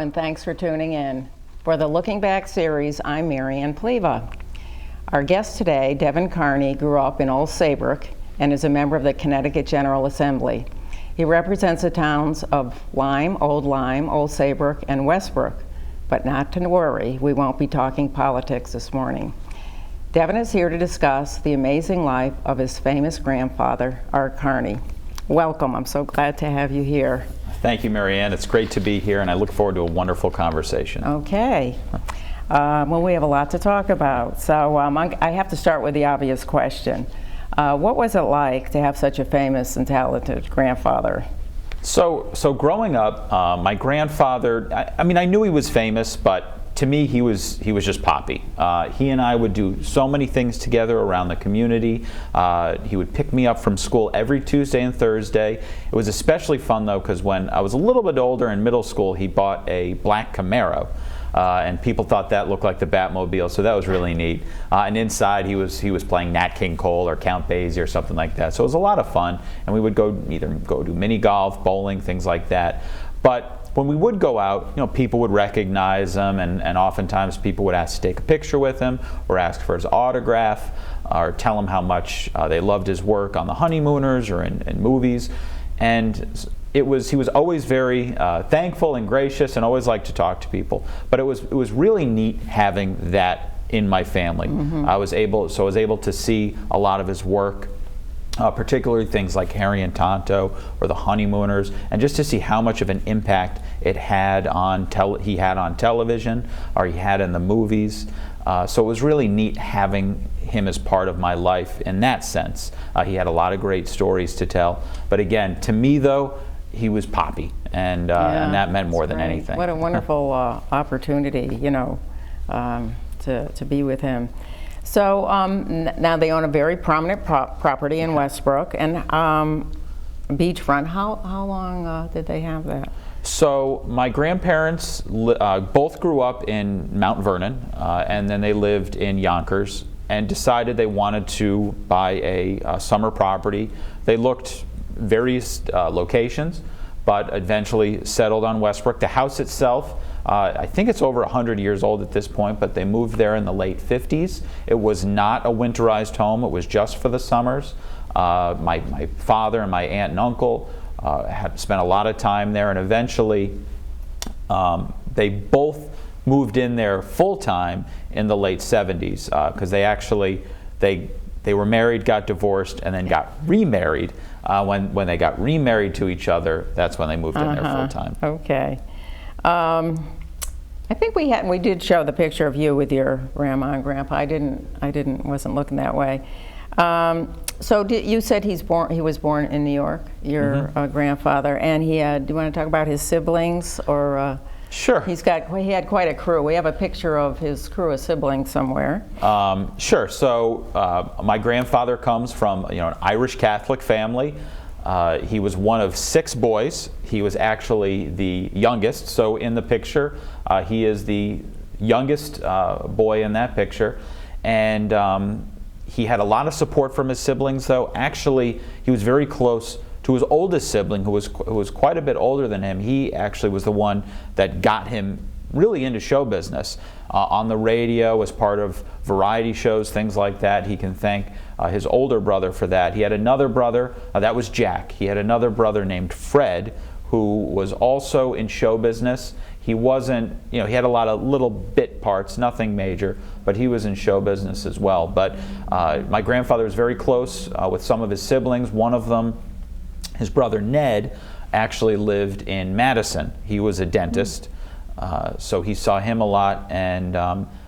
and thanks for tuning in. For the Looking Back series, I'm Marianne Pleva. Our guest today, Devin Carney, grew up in Old Saybrook and is a member of the Connecticut General Assembly. He represents the towns of Lyme, Old Saybrook, and Westbrook. But not to worry, we won't be talking politics this morning. Devin is here to discuss the amazing life of his famous grandfather, Art Carney. Welcome, I'm so glad to have you here. Thank you, Marianne. It's great to be here, and I look forward to a wonderful conversation. Okay. Well, we have a lot to talk about. So I have to start with the obvious question. What was it like to have such a famous and talented grandfather? So growing up, my grandfather, I mean, I knew he was famous, but to me, he was just Poppy. He and I would do so many things together around the community. He would pick me up from school every Tuesday and Thursday. It was especially fun, though, because when I was a little bit older in middle school, he bought a black Camaro. And people thought that looked like the Batmobile, so that was really neat. And inside, he was playing Nat King Cole or Count Basie or something like that. So it was a lot of fun, and we would either go do mini golf, bowling, things like that. But when we would go out, people would recognize him, and oftentimes people would ask to take a picture with him, or ask for his autograph, or tell him how much they loved his work on the Honeymooners or in movies. And he was always very thankful and gracious, and always liked to talk to people. But it was really neat having that in my family. Mm-hmm. I was able to see a lot of his work. Particularly things like Harry and Tonto or the Honeymooners, and just to see how much of an impact it had on he had on television, or he had in the movies. So it was really neat having him as part of my life in that sense. He had a lot of great stories to tell. But again, to me though, he was Poppy, and that meant more than anything. What a wonderful opportunity, to be with him. So now they own a very prominent property in Westbrook and beachfront. How long did they have that? So my grandparents both grew up in Mount Vernon, and then they lived in Yonkers, and decided they wanted to buy a summer property. They looked various locations, but eventually settled on Westbrook. The house itself, I think it's over 100 years old at this point, but they moved there in the late 50s. It was not a winterized home. It was just for the summers. My father and my aunt and uncle had spent a lot of time there, and eventually they both moved in there full-time in the late 70s, because they were married, got divorced, and then got remarried. When they got remarried to each other, that's when they moved in there full-time. Okay. I think we did show the picture of you with your grandma and grandpa. I wasn't looking that way. So you said he was born in New York, your grandfather, and do you want to talk about his siblings, or? Sure. He had quite a crew. We have a picture of his crew of siblings somewhere. Sure. So my grandfather comes from an Irish Catholic family. He was one of 6 boys. He was actually the youngest. So in the picture, he is the youngest boy in that picture. And he had a lot of support from his siblings, though. Actually, he was very close to his oldest sibling, who was quite a bit older than him. He actually was the one that got him really into show business. On the radio, as part of variety shows, things like that. He can thank his older brother for that. He had another brother, that was Jack. He had another brother named Fred, who was also in show business. He wasn't, he had a lot of little bit parts, nothing major, but he was in show business as well. But my grandfather was very close with some of his siblings. One of them, his brother Ned, actually lived in Madison. He was a dentist, so he saw him a lot. And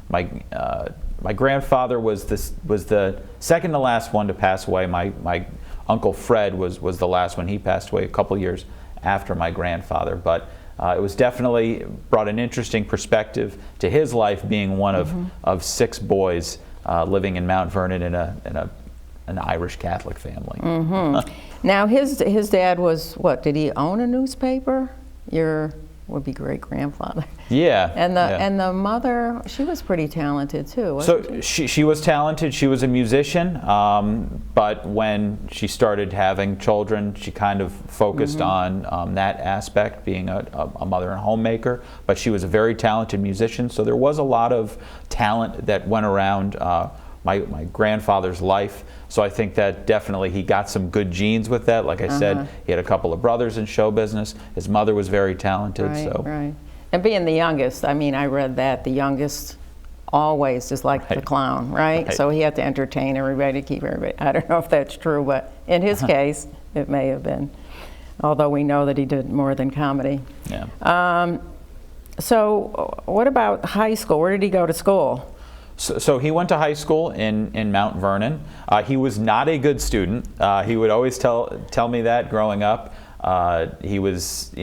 my grandfather was the second to last one to pass away. My Uncle Fred was the last one. He passed away a couple years after my grandfather. But it was definitely brought an interesting perspective to his life, being one of 6 boys living in Mount Vernon in an Irish Catholic family. Now his dad was what? Did he own a newspaper? would-be great-grandfather. Yeah. And the mother, she was pretty talented too, wasn't she was talented. She was a musician, but when she started having children, she kind of focused on that aspect, being a mother and homemaker. But she was a very talented musician, so there was a lot of talent that went around my grandfather's life. So I think that definitely he got some good genes with that. Like I said, he had a couple of brothers in show business. His mother was very talented. Right. And being the youngest, I mean, I read that the youngest always is like the clown, right? So he had to entertain everybody, keep everybody. I don't know if that's true, but in his case, it may have been. Although we know that he did more than comedy. Yeah. So what about high school? Where did he go to school? So he went to high school in Mount Vernon. He was not a good student. He would always tell me that growing up. He was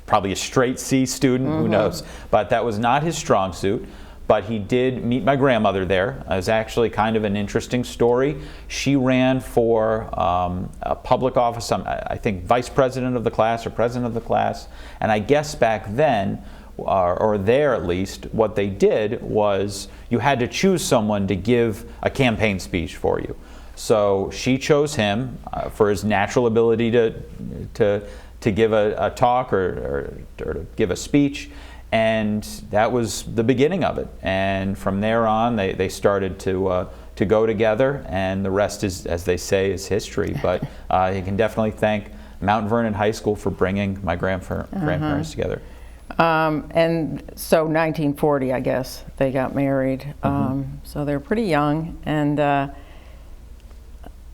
probably a straight C student, who knows. But that was not his strong suit. But he did meet my grandmother there. It was actually kind of an interesting story. She ran for a public office, I think vice president of the class or president of the class. And I guess back then, or there at least, what they did was you had to choose someone to give a campaign speech for you. So she chose him for his natural ability to give a talk or to give a speech, and that was the beginning of it. And from there on, they started to go together, and the rest is, as they say, is history. But you can definitely thank Mount Vernon High School for bringing my grandparents together. And so 1940, I guess, they got married. So they're pretty young. And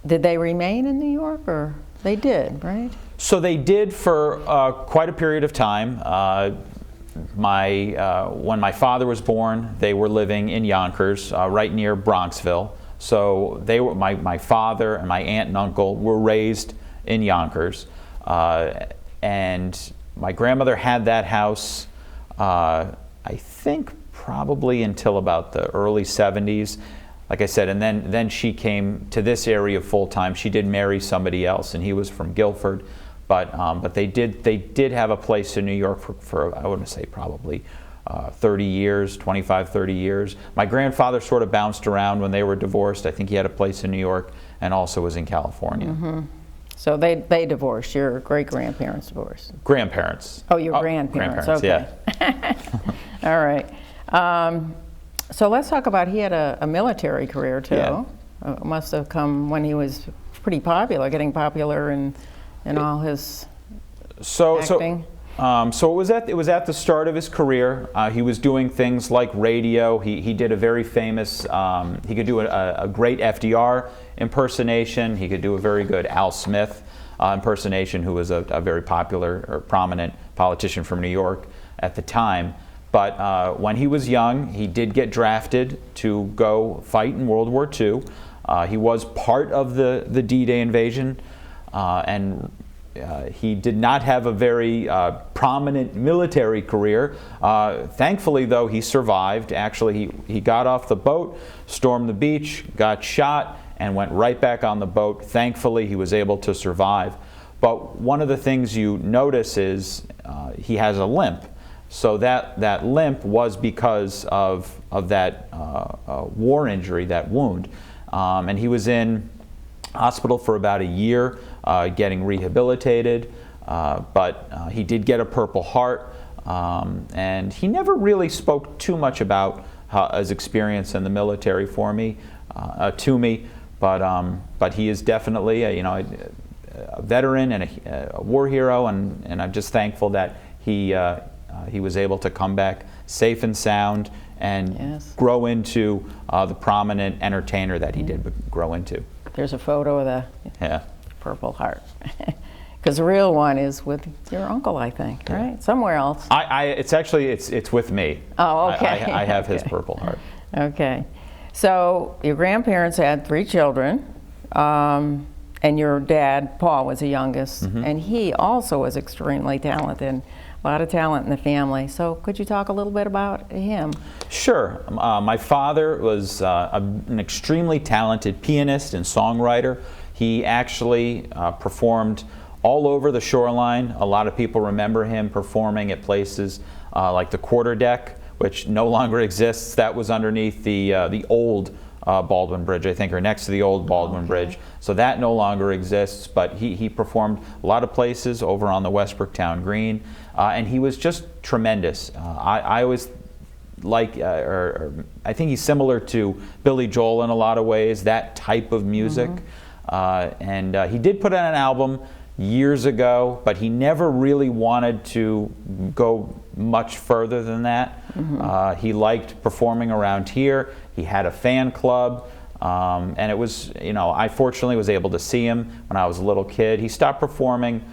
did they remain in New York, or they did, right? So they did for quite a period of time. When my father was born, they were living in Yonkers, right near Bronxville. So they were my father and my aunt and uncle were raised in Yonkers, and my grandmother had that house, I think probably until about the early 70s. Like I said, and then she came to this area full time. She did marry somebody else, and he was from Guilford. But they did have a place in New York for I want to say probably 30 years, 25, 30 years. My grandfather sort of bounced around when they were divorced. I think he had a place in New York and also was in California. So they divorced. Your great-grandparents divorced. Grandparents. Oh, your grandparents. Okay. Yeah. All right. So let's talk about, he had a military career too. Yeah. Must have come when he was pretty popular, getting popular in all his acting. So it was at the start of his career. He was doing things like radio. He did a very famous. He could do a great FDR impersonation. He could do a very good Al Smith impersonation, who was a very popular or prominent politician from New York at the time. But when he was young, he did get drafted to go fight in World War II. He was part of the D-Day invasion, and he did not have a very prominent military career. Thankfully, though, he survived. Actually, he got off the boat, stormed the beach, got shot, and went right back on the boat. Thankfully, he was able to survive. But one of the things you notice is he has a limp. So that limp was because of that war injury, that wound. And he was in hospital for about a year, getting rehabilitated, but he did get a Purple Heart, and he never really spoke too much about his experience in the military to me, but he is definitely a veteran and a war hero, and I'm just thankful that he was able to come back safe and sound and grow into the prominent entertainer that he did grow into. There's a photo of the Purple Heart. Because the real one is with your uncle, I think, right? Somewhere else. It's with me. Oh, okay. I have his Purple Heart. Okay. So your grandparents had 3 children, and your dad, Paul, was the youngest, and he also was extremely talented. A lot of talent in the family. So could you talk a little bit about him? Sure. My father was an extremely talented pianist and songwriter. He actually performed all over the shoreline. A lot of people remember him performing at places like the Quarterdeck, which no longer exists. That was underneath the old Baldwin Bridge, I think, or next to the old Baldwin Bridge. So that no longer exists, but he performed a lot of places over on the Westbrook Town Green, and he was just tremendous. I always I think he's similar to Billy Joel in a lot of ways, that type of music. And he did put out an album years ago, but he never really wanted to go much further than that. He liked performing around here. He had a fan club, and it was, I fortunately was able to see him when I was a little kid. He stopped performing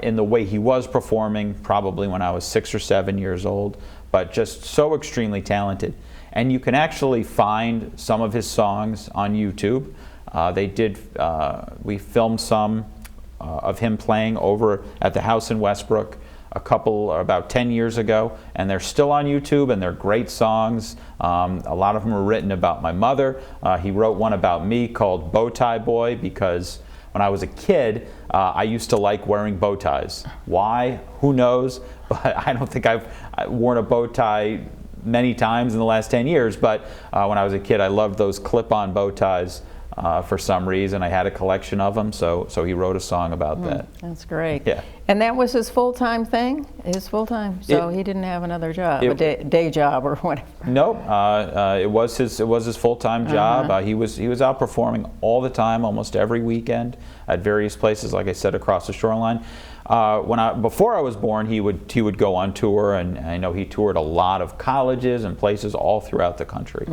in the way he was performing probably when I was 6 or 7 years old, but just so extremely talented. And you can actually find some of his songs on YouTube. We filmed some of him playing over at the house in Westbrook about 10 years ago, and they're still on YouTube, and they're great songs. A lot of them are written about my mother. He wrote one about me called Bow Tie Boy, because when I was a kid, I used to like wearing bow ties. Why? Who knows? But I don't think I've worn a bow tie many times in the last 10 years, but when I was a kid, I loved those clip-on bow ties. For some reason, I had a collection of them, so he wrote a song about that. That's great. Yeah. And that was his full-time thing? His full-time? So he didn't have another job, a day job or whatever? Nope. It was his full-time job. He was out performing all the time, almost every weekend at various places, like I said, across the shoreline. Before I was born, he would go on tour, and I know he toured a lot of colleges and places all throughout the country.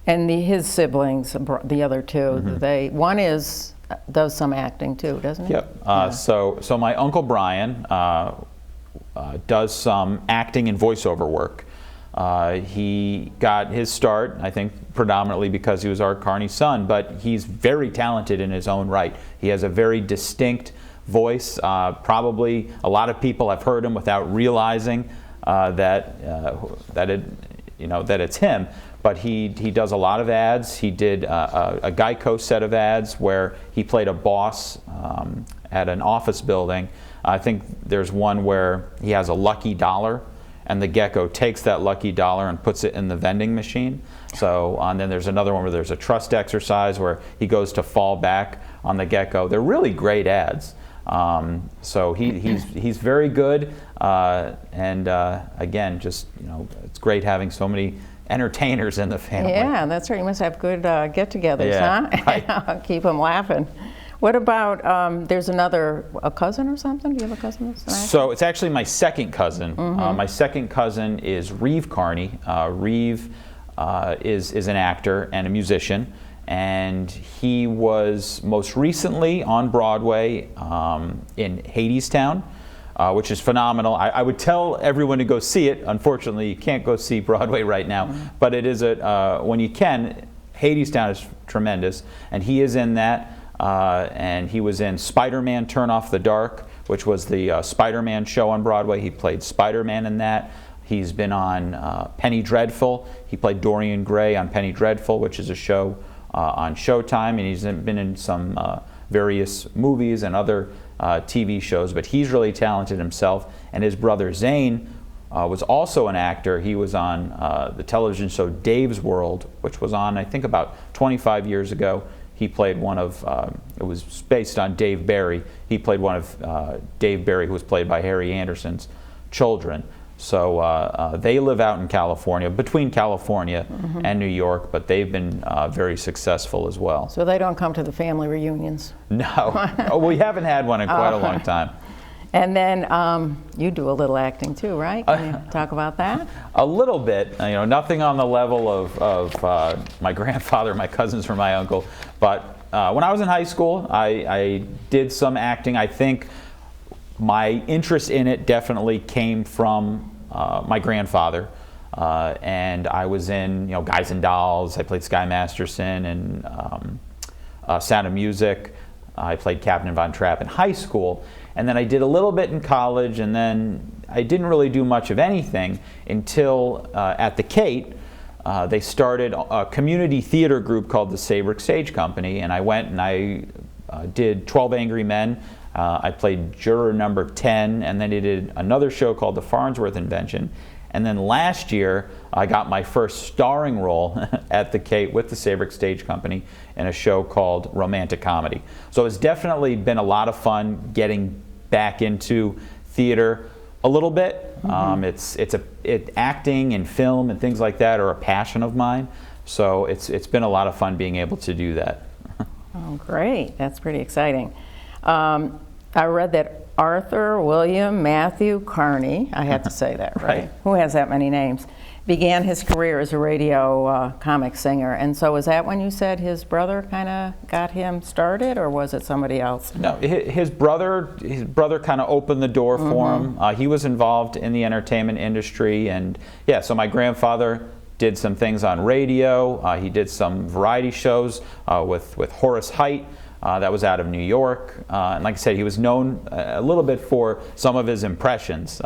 And his siblings, the other two, one does some acting too, doesn't he? Yep. So my Uncle Brian does some acting and voiceover work. He got his start, I think, predominantly because he was Art Carney's son, but he's very talented in his own right. He has a very distinct voice. Probably a lot of people have heard him without realizing that it's him. But he does a lot of ads. He did a Geico set of ads where he played a boss at an office building. I think there's one where he has a lucky dollar, and the gecko takes that lucky dollar and puts it in the vending machine. So, and then there's another one where there's a trust exercise where he goes to fall back on the gecko. They're really great ads. So he's very good, and again, just it's great having so many entertainers in the family. Yeah, that's right. You must have good get-togethers, right. Huh? Keep them laughing. What about, there's a cousin or something? Do you have a cousin? So it's actually my second cousin. My second cousin is Reeve Carney. Reeve is an actor and a musician, and he was most recently on Broadway in Hadestown. Which is phenomenal. I would tell everyone to go see it. Unfortunately, you can't go see Broadway right now, but it is when you can. Hadestown is tremendous, and he is in that. And he was in Spider-Man: Turn Off the Dark, which was the Spider-Man show on Broadway. He played Spider-Man in that. He's been on Penny Dreadful. He played Dorian Gray on Penny Dreadful, which is a show on Showtime, and he's been in some various movies and other TV shows, but he's really talented himself. And his brother Zane was also an actor. He was on the television show Dave's World, which was on, I think, about 25 years ago. He played one of, it was based on Dave Barry. He played one of Dave Barry, who was played by Harry Anderson's children. So they live out in California, between California and New York, but they've been very successful as well. So they don't come to the family reunions? No. We haven't had one in quite a long time. And then you do a little acting too, right? Can you talk about that? A little bit. Nothing on the level of my grandfather, my cousins, or my uncle. But when I was in high school, I did some acting. I think my interest in it definitely came from my grandfather, and I was in Guys and Dolls. I played Sky Masterson and Sound of Music. I played Captain Von Trapp in high school, and then I did a little bit in college, and then I didn't really do much of anything until at the Cape they started a community theater group called the Saybrook Stage Company, and I went and I did 12 Angry Men. I played juror number 10, and then he did another show called The Farnsworth Invention. And then last year, I got my first starring role at the Cape with the Saybrook Stage Company in a show called Romantic Comedy. So it's definitely been a lot of fun getting back into theater a little bit. Acting and film and things like that are a passion of mine. So it's been a lot of fun being able to do that. Oh, great. That's pretty exciting. I read that Arthur William Matthew Carney, I had to say that, right? Who has that many names? Began his career as a radio comic singer. And so was that when you said his brother kind of got him started, or was it somebody else? No, his brother kind of opened the door for him. He was involved in the entertainment industry, and yeah, so my grandfather did some things on radio. He did some variety shows with Horace Height. That was out of New York. And like I said, he was known a little bit for some of his impressions.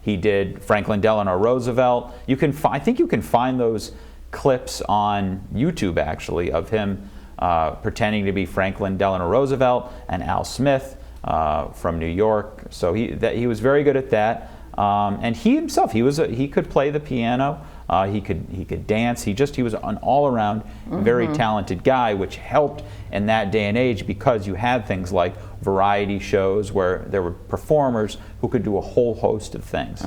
He did Franklin Delano Roosevelt. I think you can find those clips on YouTube, actually, of him pretending to be Franklin Delano Roosevelt and Al Smith from New York. So he was very good at that. And he himself, he could play the piano. He could dance. He was an all-around very talented guy, which helped in that day and age because you had things like variety shows where there were performers who could do a whole host of things.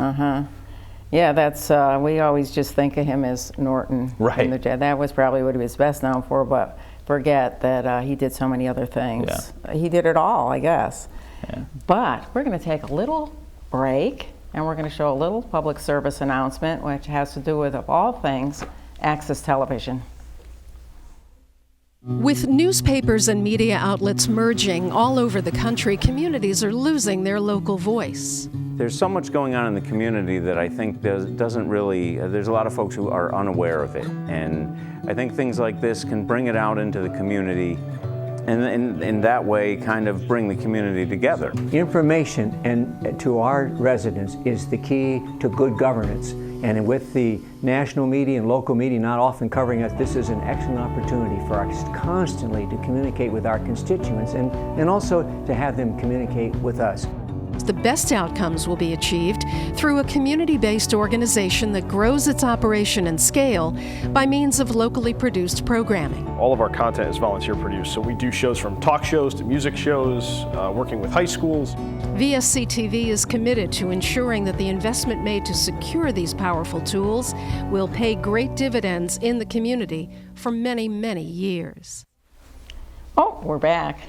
Yeah, that's we always just think of him as Norton. Right. That was probably what he was best known for, but forget that he did so many other things. Yeah. He did it all, I guess. Yeah. But we're going to take a little break. And we're going to show a little public service announcement, which has to do with, of all things, Access Television. With newspapers and media outlets merging all over the country, communities are losing their local voice. There's so much going on in the community that I think doesn't really, there's a lot of folks who are unaware of it. And I think things like this can bring it out into the community and in that way kind of bring the community together. Information and to our residents is the key to good governance. And with the national media and local media not often covering us, this is an excellent opportunity for us constantly to communicate with our constituents and also to have them communicate with us. The best outcomes will be achieved through a community-based organization that grows its operation and scale by means of locally produced programming. All of our content is volunteer produced, so we do shows from talk shows to music shows, working with high schools. VSC TV is committed to ensuring that the investment made to secure these powerful tools will pay great dividends in the community for many, many years. Oh, we're back.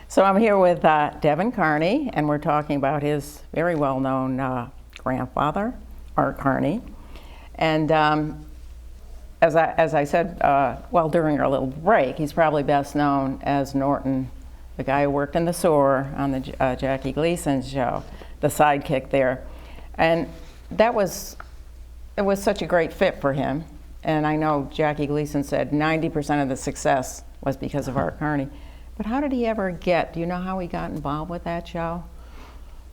So I'm here with Devin Carney, and we're talking about his very well-known grandfather, Art Carney. And as I said, during our little break, he's probably best known as Norton, the guy who worked in the sewer on the Jackie Gleason show, the sidekick there. And it was such a great fit for him. And I know Jackie Gleason said 90% of the success was because of Art Carney. But how did he ever do you know how he got involved with that show?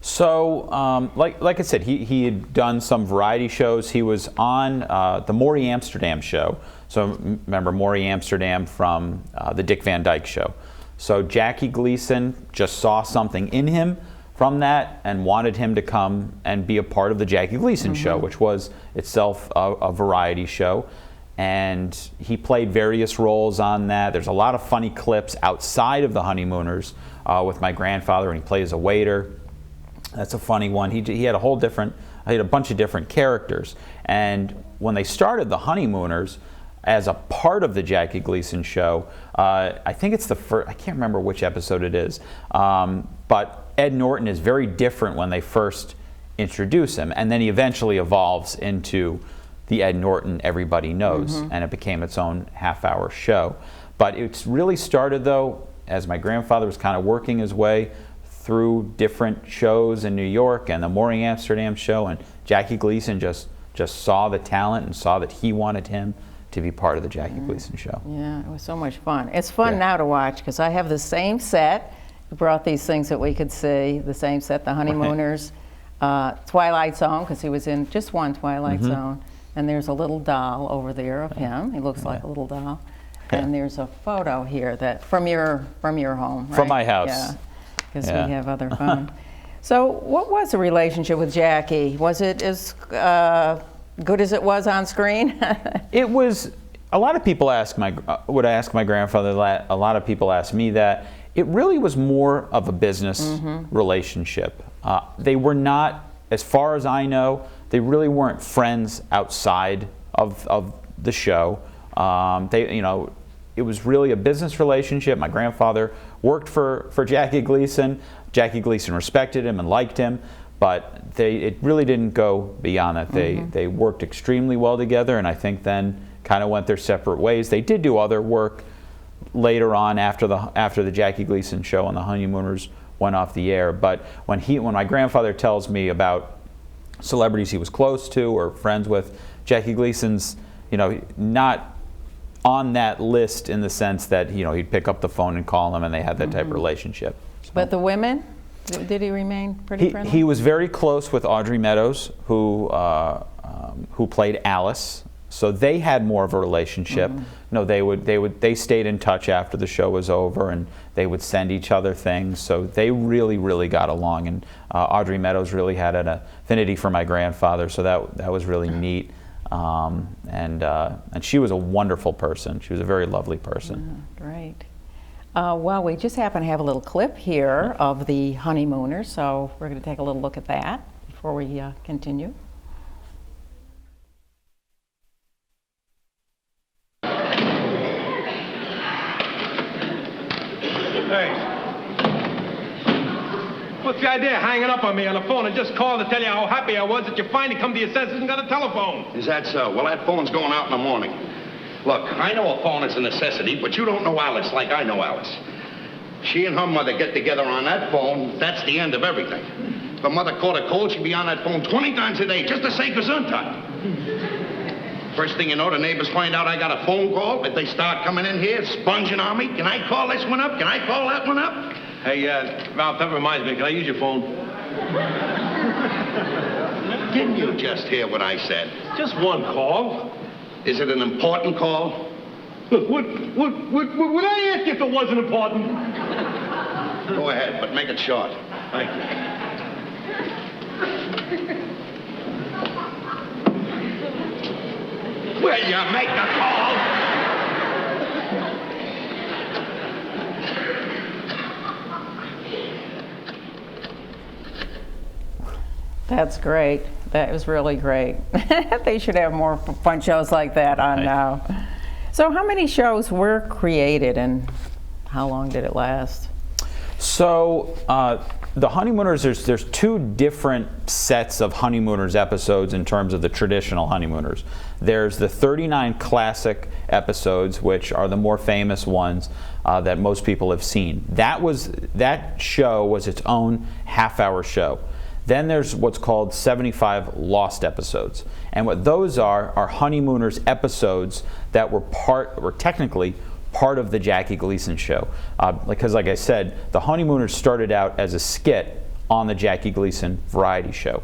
So, like I said, he had done some variety shows. He was on the Maury Amsterdam show. So remember Maury Amsterdam from the Dick Van Dyke Show. So Jackie Gleason just saw something in him from that and wanted him to come and be a part of the Jackie Gleason Show, which was itself a variety show. And he played various roles on that. There's a lot of funny clips outside of the Honeymooners with my grandfather, and he plays a waiter. That's a funny one. He had a bunch of different characters. And when they started the Honeymooners as a part of the Jackie Gleason show, I think it's the first, I can't remember which episode it is, but Ed Norton is very different when they first introduce him, and then he eventually evolves into the Ed Norton everybody knows, and it became its own half-hour show. But it's really started, though, as my grandfather was kind of working his way through different shows in New York and the Maury Amsterdam show, and Jackie Gleason just saw the talent and saw that he wanted him to be part of the Jackie Gleason show. Yeah, it was so much fun. It's fun now to watch because I have the same set. We brought these things that we could see, the same set, the Honeymooners, Twilight Zone, because he was in just one Twilight Zone. And there's a little doll over there of him. He looks like a little doll. And there's a photo here that from your home, right? From my house. Yeah, because Yeah. we have other phone. So what was the relationship with Jackie? Was it as good as it was on screen? It was. A lot of people would ask my grandfather that. A lot of people ask me that. It really was more of a business relationship. They were not, as far as I know, they really weren't friends outside of the show. It was really a business relationship. My grandfather worked for Jackie Gleason. Jackie Gleason respected him and liked him, but it really didn't go beyond that. They worked extremely well together, and I think then kind of went their separate ways. They did do other work later on after the Jackie Gleason show and the Honeymooners went off the air. But when my grandfather tells me about celebrities he was close to or friends with, Jackie Gleason's not on that list in the sense that he'd pick up the phone and call them and they had that type of relationship. So. But the women, did he remain pretty friendly? He was very close with Audrey Meadows, who played Alice. So they had more of a relationship. They stayed in touch after the show was over, and they would send each other things. So they really, really got along. And Audrey Meadows really had an affinity for my grandfather, so that was really neat. And she was a wonderful person. She was a very lovely person. Great. Well, we just happen to have a little clip here of the Honeymooners, so we're going to take a little look at that before we continue. Hey, what's the idea of hanging up on me on the phone? I just called to tell you how happy I was that you finally come to your senses and got a telephone. Is that so? Well, that phone's going out in the morning. Look, I know a phone is a necessity, but you don't know Alice like I know Alice. She and her mother get together on that phone, that's the end of everything. If her mother caught a cold, she'd be on that phone 20 times a day just to say gesundheit. First thing you know, the neighbors find out I got a phone call, but they start coming in here, sponging on me. Can I call this one up? Can I call that one up? Hey, Ralph, that reminds me, can I use your phone? Didn't you just hear what I said? Just one call. Is it an important call? Look, would I ask you if it wasn't important? Go ahead, but make it short. Thank you. Will you make the call? That's great. That was really great. They should have more fun shows like that on now. So how many shows were created and how long did it last? So the Honeymooners, there's two different sets of Honeymooners episodes in terms of the traditional Honeymooners. There's the 39 classic episodes, which are the more famous ones that most people have seen. That show was its own half-hour show. Then there's what's called 75 lost episodes. And what those are Honeymooners episodes that were technically part of the Jackie Gleason show. Because like I said, the Honeymooners started out as a skit on the Jackie Gleason variety show.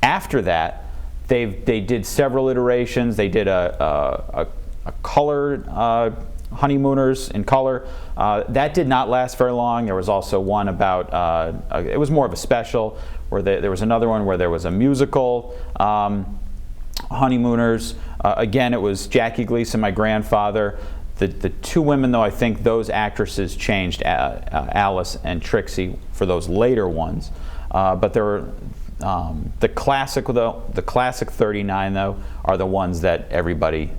After that, they did several iterations. They did a colored Honeymooners in color. That did not last very long. There was also one about, it was more of a special, where there was another one where there was a musical Honeymooners. Again, it was Jackie Gleason, my grandfather. The two women, though, I think those actresses changed, Alice and Trixie, for those later ones. But there were the classic 39, though, are the ones that everybody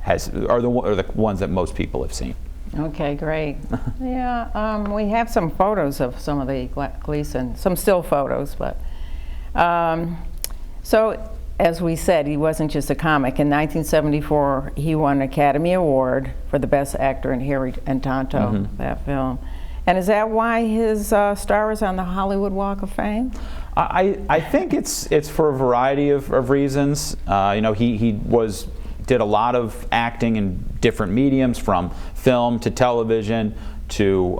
are the ones that most people have seen. Okay, great. Yeah, we have some photos of some of the Gleason, some still photos, but so as we said, he wasn't just a comic. In 1974, he won an Academy Award for the Best Actor in Harry and Tonto, that film. And is that why his star is on the Hollywood Walk of Fame? I think it's for a variety of reasons. He did a lot of acting in different mediums, from film to television to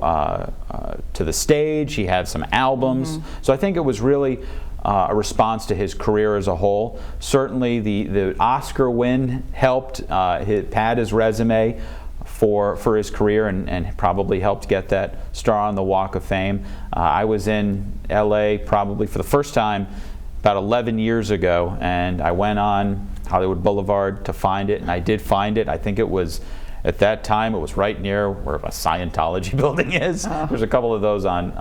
the stage. He had some albums. So I think it was really a response to his career as a whole. Certainly the Oscar win helped pad his resume for his career and probably helped get that star on the Walk of Fame. I was in LA probably for the first time about 11 years ago, and I went on Hollywood Boulevard to find it, and I did find it. I think it was, at that time, it was right near where a Scientology building is. There's a couple of those on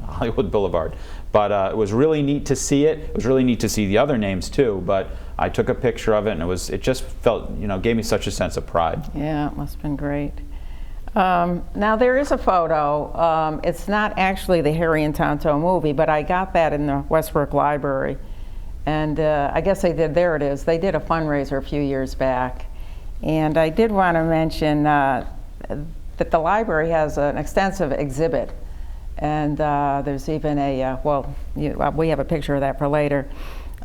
Hollywood Boulevard. But it was really neat to see it. It was really neat to see the other names too, but I took a picture of it, and it just felt, gave me such a sense of pride. Yeah, it must have been great. Now there is a photo. It's not actually the Harry and Tonto movie, but I got that in the Westbrook Library. And I guess there it is. They did a fundraiser a few years back. And I did want to mention that the library has an extensive exhibit. And there's even we have a picture of that for later.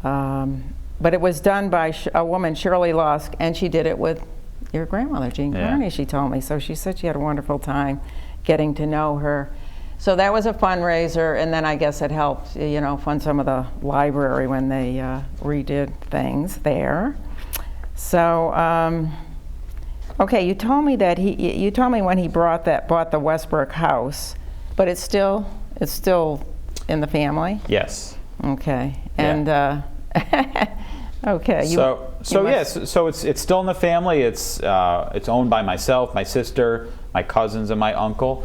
But it was done by a woman, Shirley Lusk, and she did it with your grandmother, Jean Carney, she told me. So she said she had a wonderful time getting to know her. So that was a fundraiser, and then I guess it helped, fund some of the library when they redid things there. So, okay, you told me that you told me when he bought the Westbrook house, but it's still in the family? Yes. Okay, Yeah. and okay. So it's still in the family. It's owned by myself, my sister, my cousins, and my uncle.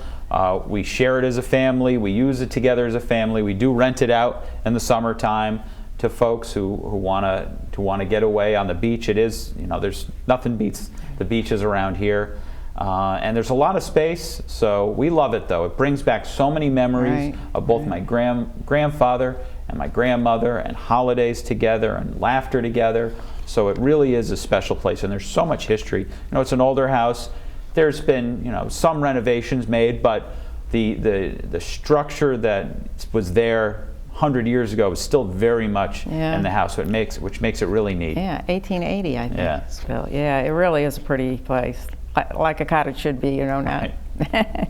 We share it as a family. We use it together as a family. We do rent it out in the summertime to folks who want to get away on the beach. It is, there's nothing beats the beaches around here, and there's a lot of space. So we love it, though. It brings back so many memories of both my grandfather and my grandmother, and holidays together and laughter together. So it really is a special place, and there's so much history. It's an older house. There's been, some renovations made, but the structure that was there 100 years ago is still very much in the house, which makes it really neat. Yeah, 1880, I think. Yeah. Still. Yeah, it really is a pretty place, like a cottage should be, not. Right.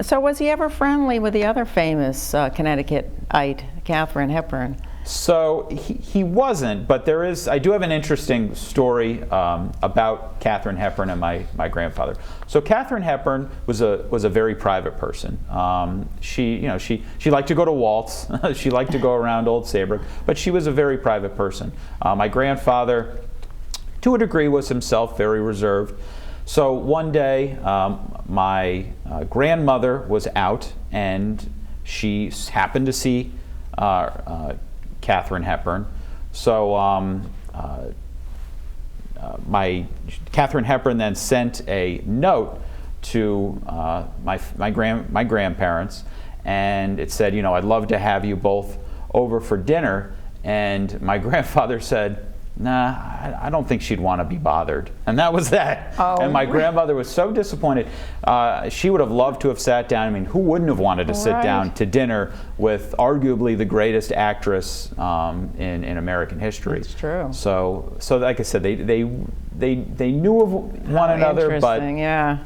So was he ever friendly with the other famous Connecticutite, Katherine Hepburn? So he wasn't, but I do have an interesting story about Katherine Hepburn and my grandfather. So Katherine Hepburn was a very private person. She liked to go to waltz. She liked to go around Old Saybrook, but she was a very private person. My grandfather, to a degree, was himself very reserved. So one day, my grandmother was out, and she happened to see Katherine Hepburn. So Katherine Hepburn then sent a note to my grandparents, and it said, I'd love to have you both over for dinner. And my grandfather said, nah, I don't think she'd want to be bothered. And that was that. Oh, and my grandmother was so disappointed. She would have loved to have sat down. I mean, who wouldn't have wanted to sit down to dinner with arguably the greatest actress in American history? That's true. So like I said, they knew of one another, but yeah.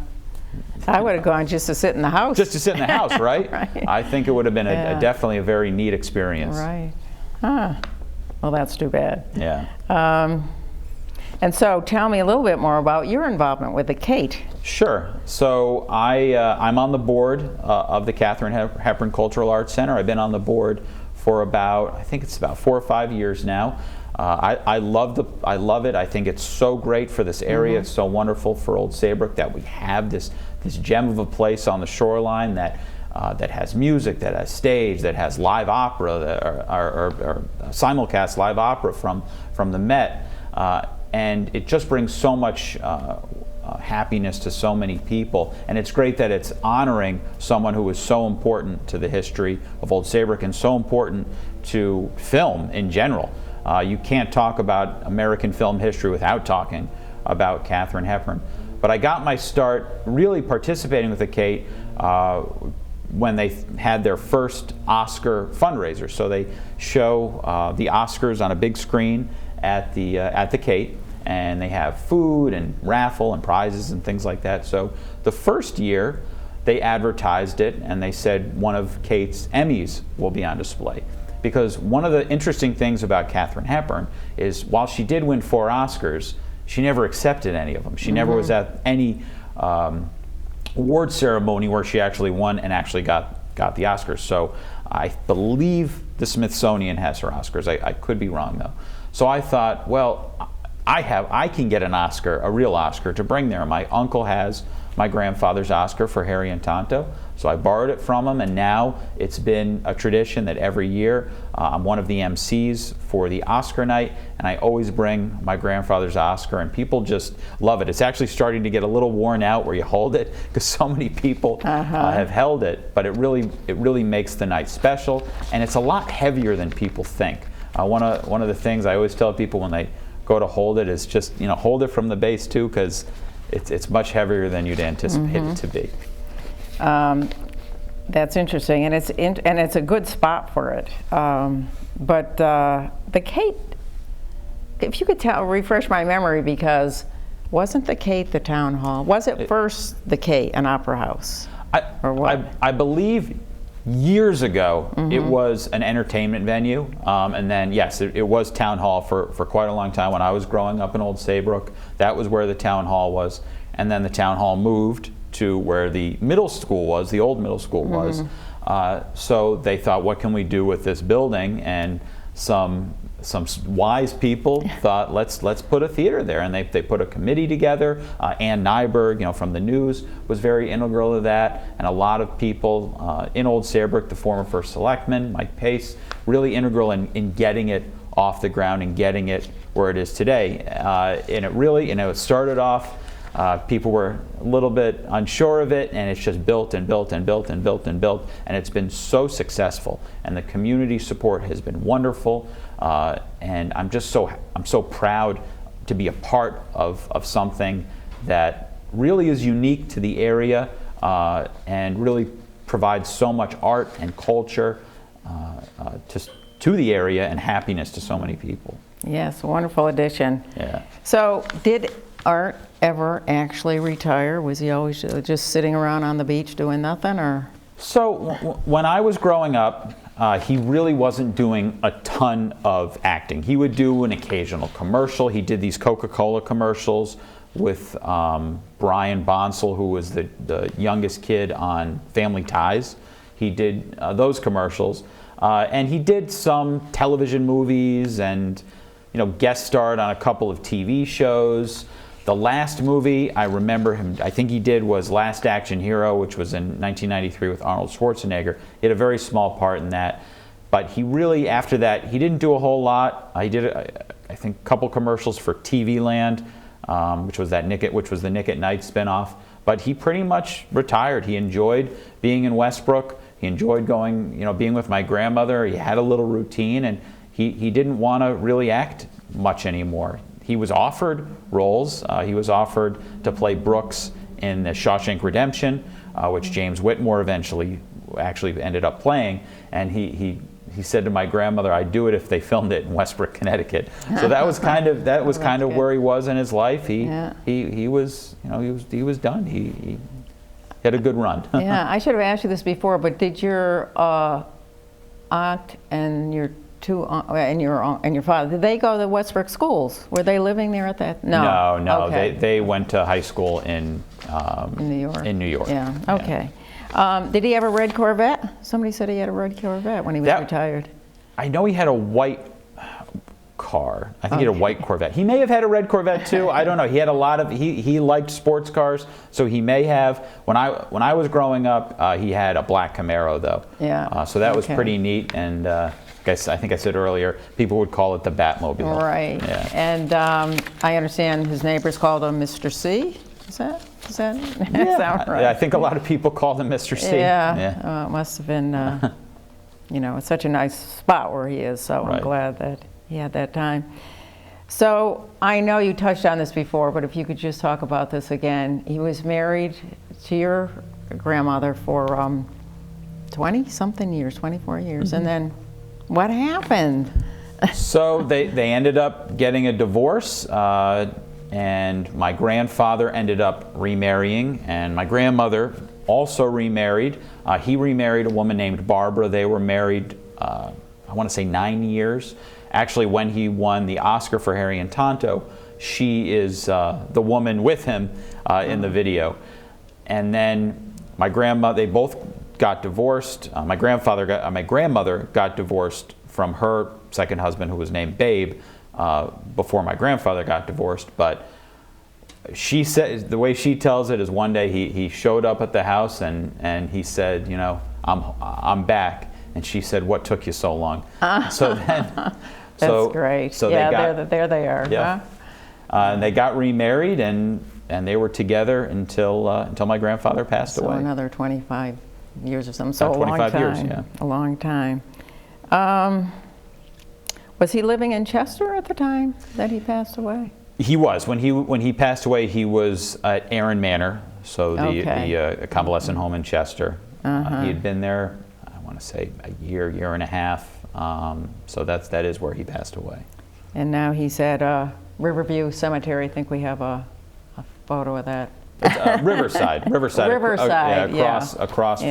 I would have gone just to sit in the house. Just to sit in the house, right? Right. I think it would have been definitely a very neat experience. Right. Huh. Well, that's too bad. Yeah. And so tell me a little bit more about your involvement with the Kate. Sure. So I'm on the board of the Katherine Hepburn Cultural Arts Center. I've been on the board for I think it's about 4 or 5 years now. I love it. I think it's so great for this area. It's so wonderful for Old Saybrook that we have this gem of a place on the shoreline that has music, that has stage, that has live opera, or simulcast live opera from the Met, and it just brings so much happiness to so many people. And it's great that it's honoring someone who was so important to the history of Old Saybrook and so important to film in general. You can't talk about American film history without talking about Katherine Hepburn. But I got my start really participating with the Kate when they had their first Oscar fundraiser. So they show the Oscars on a big screen at the Kate, and they have food and raffle and prizes and things like that. So the first year they advertised it, and they said one of Kate's Emmys will be on display. Because one of the interesting things about Katherine Hepburn is while she did win 4 Oscars, she never accepted any of them. She never was at any award ceremony where she actually won and actually got the Oscars. So I believe the Smithsonian has her Oscars. I could be wrong though. So I thought, well, I can get an Oscar, a real Oscar, to bring there. My uncle has my grandfather's Oscar for Harry and Tonto, so I borrowed it from him, and now it's been a tradition that every year I'm one of the MCs for the Oscar night, and I always bring my grandfather's Oscar, and people just love it. It's actually starting to get a little worn out where you hold it, because so many people have held it, but it really makes the night special, and it's a lot heavier than people think. One of the things I always tell people when they go to hold it is just, hold it from the base too, because it's much heavier than you'd anticipate it to be. That's interesting, and it's a good spot for it. But the Kate, if you could refresh my memory, because wasn't the Kate the town hall? Was it first the Kate, an opera house, or what? I believe years ago it was an entertainment venue, and then yes, it was town hall for quite a long time. When I was growing up in Old Saybrook, that was where the town hall was, and then the town hall moved to where the middle school was, the old middle school was. So they thought, what can we do with this building? And some wise people thought, let's put a theater there, and they put a committee together. Ann Nyberg, from the news, was very integral to that, and a lot of people in Old Saybrook, the former first selectman, Mike Pace, really integral in getting it off the ground and getting it where it is today. And it really, it started off, people were a little bit unsure of it, and it's just built and built and built and built and built, and it's been so successful, and the community support has been wonderful, and I'm so proud to be a part of something that really is unique to the area, and really provides so much art and culture to the area, and happiness to so many people. Yes, wonderful addition. Yeah. So did Art ever actually retire? Was he always just sitting around on the beach doing nothing, or? So when I was growing up, he really wasn't doing a ton of acting. He would do an occasional commercial. He did these Coca-Cola commercials with Brian Bonsall, who was the youngest kid on Family Ties. He did those commercials, and he did some television movies, and guest starred on a couple of TV shows. The last movie I remember him, I think he did, was Last Action Hero, which was in 1993 with Arnold Schwarzenegger. He had a very small part in that, but he really, after that, he didn't do a whole lot. He did, I think, a couple commercials for TV Land, which was the Nick at Night spinoff. But he pretty much retired. He enjoyed being in Westbrook. He enjoyed going, being with my grandmother. He had a little routine, and he didn't want to really act much anymore. He was offered roles. He was offered to play Brooks in the Shawshank Redemption, which James Whitmore eventually actually ended up playing. And he said to my grandmother, "I'd do it if they filmed it in Westbrook, Connecticut." So that was kind of where he was in his life. He was done. He had a good run. Yeah, I should have asked you this before, but did your aunt and your and your father, did they go to the Westbrook schools? Were they living there at that? No. No. Okay. They went to high school in New York. In New York. Yeah. Okay. Yeah. Did he have a red Corvette? Somebody said he had a red Corvette when he was retired. I know he had a white car. I think he had a white Corvette. He may have had a red Corvette too. I don't know. He had a lot of. He liked sports cars, so he may have. When I was growing up, he had a black Camaro though. Yeah. So that was pretty neat, and I think I said earlier, people would call it the Batmobile. Right. Yeah. And I understand his neighbors called him Mr. C. Is that yeah. right? I think a lot of people called him Mr. C. Yeah. It must have been, it's such a nice spot where he is. So I'm glad that he had that time. So I know you touched on this before, but if you could just talk about this again. He was married to your grandmother for 20-something years, 24 years, and then what happened? So they ended up getting a divorce, and my grandfather ended up remarrying, and my grandmother also remarried. He remarried a woman named Barbara. They were married, I want to say 9 years. Actually, when he won the Oscar for Harry and Tonto, she is the woman with him in the video. And then my grandmother, they both got divorced. My grandmother got divorced from her second husband, who was named Babe, before my grandfather got divorced. But she said, the way she tells it is, one day he showed up at the house and he said, you know, I'm back. And she said, "What took you so long?" So then, That's great. So yeah, there they are. Yeah. Huh? And they got remarried, and they were together until my grandfather passed So away. another 25 years or something. So About a long 25 time. years, yeah. A long time. Was he living in Chester at the time that he passed away? He was. When he passed away, he was at Aaron Manor, so the convalescent home in Chester. He had been there, I want to say, a year and a half. So that is where he passed away. And now he's at Riverview Cemetery. I think we have a photo of that. It's, Riverside. Riverside, across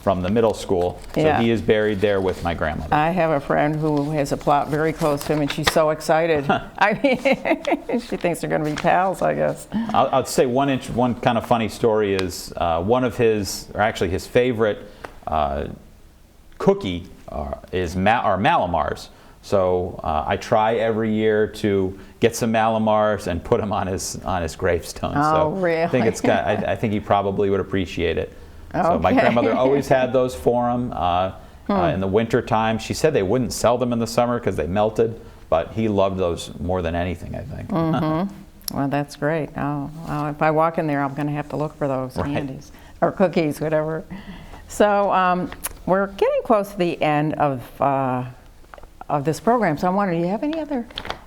from the middle school. So Yeah. he is buried there with my grandmother. I have a friend who has a plot very close to him, and she's so excited. I mean, she thinks they're going to be pals, I guess. I'll say one kind of funny story is one of his favorite cookie are Malamars. So I try every year to get some Malamars and put them on his gravestone. Oh, so really? I think I think he probably would appreciate it. So my Okay. grandmother always had those for him in the winter time. She said they wouldn't sell them in the summer because they melted, but he loved those more than anything, I think. Well, that's great. If I walk in there, I'm going to have to look for those candies or cookies, whatever. So we're getting close to the end of this program. So I'm wondering, do you have any other?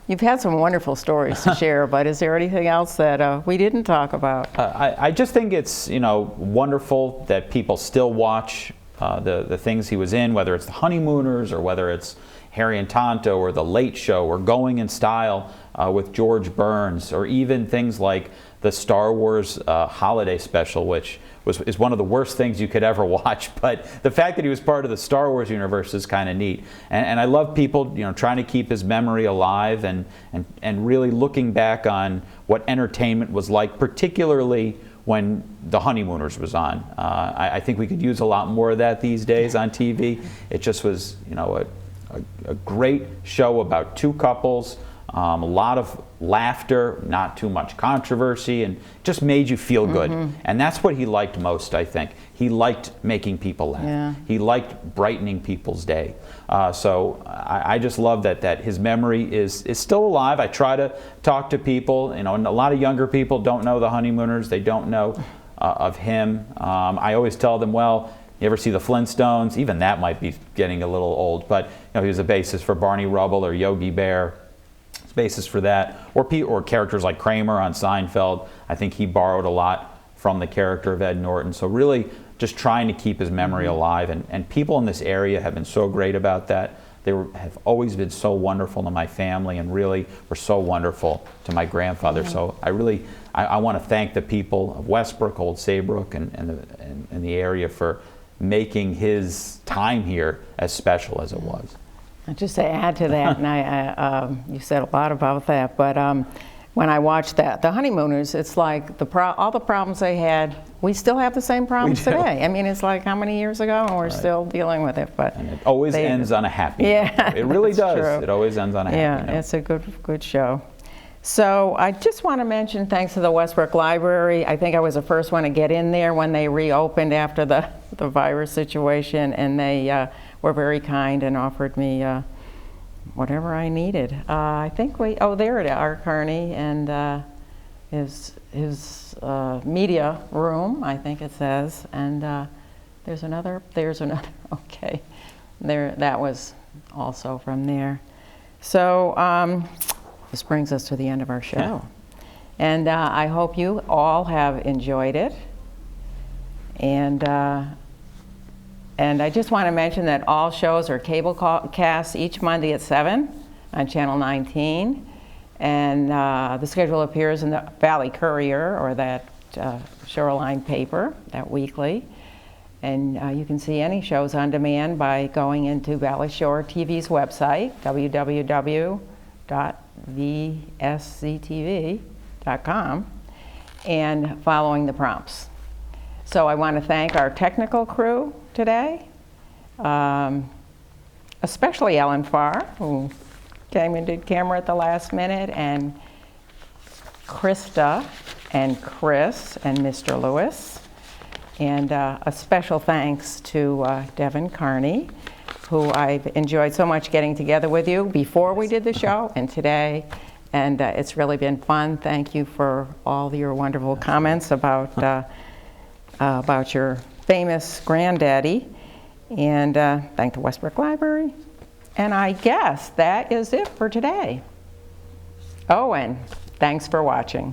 You've had some wonderful stories to share, but is there anything else that we didn't talk about? I just think it's wonderful that people still watch the things he was in, whether it's the Honeymooners or whether it's Harry and Tonto or The Late Show or Going in Style with George Burns, or even things like the Star Wars holiday special, which is one of the worst things you could ever watch. But the fact that he was part of the Star Wars universe is kind of neat. And I love people trying to keep his memory alive and really looking back on what entertainment was like, particularly when the Honeymooners was on. I think we could use a lot more of that these days on TV. It just was a great show about two couples, a lot of laughter, not too much controversy, and just made you feel good. And that's what he liked most, I think. He liked making people laugh. Yeah. He liked brightening people's day. So I just love that his memory is still alive. I try to talk to people, and a lot of younger people don't know the Honeymooners. They don't know of him. I always tell them, well, you ever see the Flintstones? Even that might be getting a little old, but he was a bassist for Barney Rubble or Yogi Bear. Basis for that, or characters like Kramer on Seinfeld. I think he borrowed a lot from the character of Ed Norton. So really just trying to keep his memory alive, and people in this area have been so great about that. They have always been so wonderful to my family, and really were so wonderful to my grandfather. So I want to thank the people of Westbrook, Old Saybrook, and the area for making his time here as special as it was. Just to add to that, and you said a lot about that, but when I watched the Honeymooners, it's like all the problems they had, we still have the same problems today. I mean, it's like how many years ago, and we're still dealing with it. But and it always ends on a happy note. Yeah, It really does. true. It always ends on a happy note. Yeah, it's a good show. So I just want to mention, thanks to the Westbrook Library, I think I was the first one to get in there when they reopened after the virus situation, and they were very kind and offered me whatever I needed. I think there it is, our Carney, and his media room, I think it says, and there's another, okay. That was also from there. So this brings us to the end of our show. Yeah. And I hope you all have enjoyed it. And I just want to mention that all shows are cable casts each Monday at 7 on Channel 19. And the schedule appears in the Valley Courier, or that Shoreline paper, that weekly. And you can see any shows on demand by going into Valley Shore TV's website, www.valleyshore.tv. vsctv.com, and following the prompts. So I want to thank our technical crew today, especially Ellen Farr, who came and did camera at the last minute, and Krista and Chris and Mr. Lewis. And a special thanks to Devin Carney, who I've enjoyed so much getting together with you before we did the show and today. And it's really been fun. Thank you for all your wonderful comments about your famous granddaddy. And thank the Westbrook Library. And I guess that is it for today. Oh, and thanks for watching.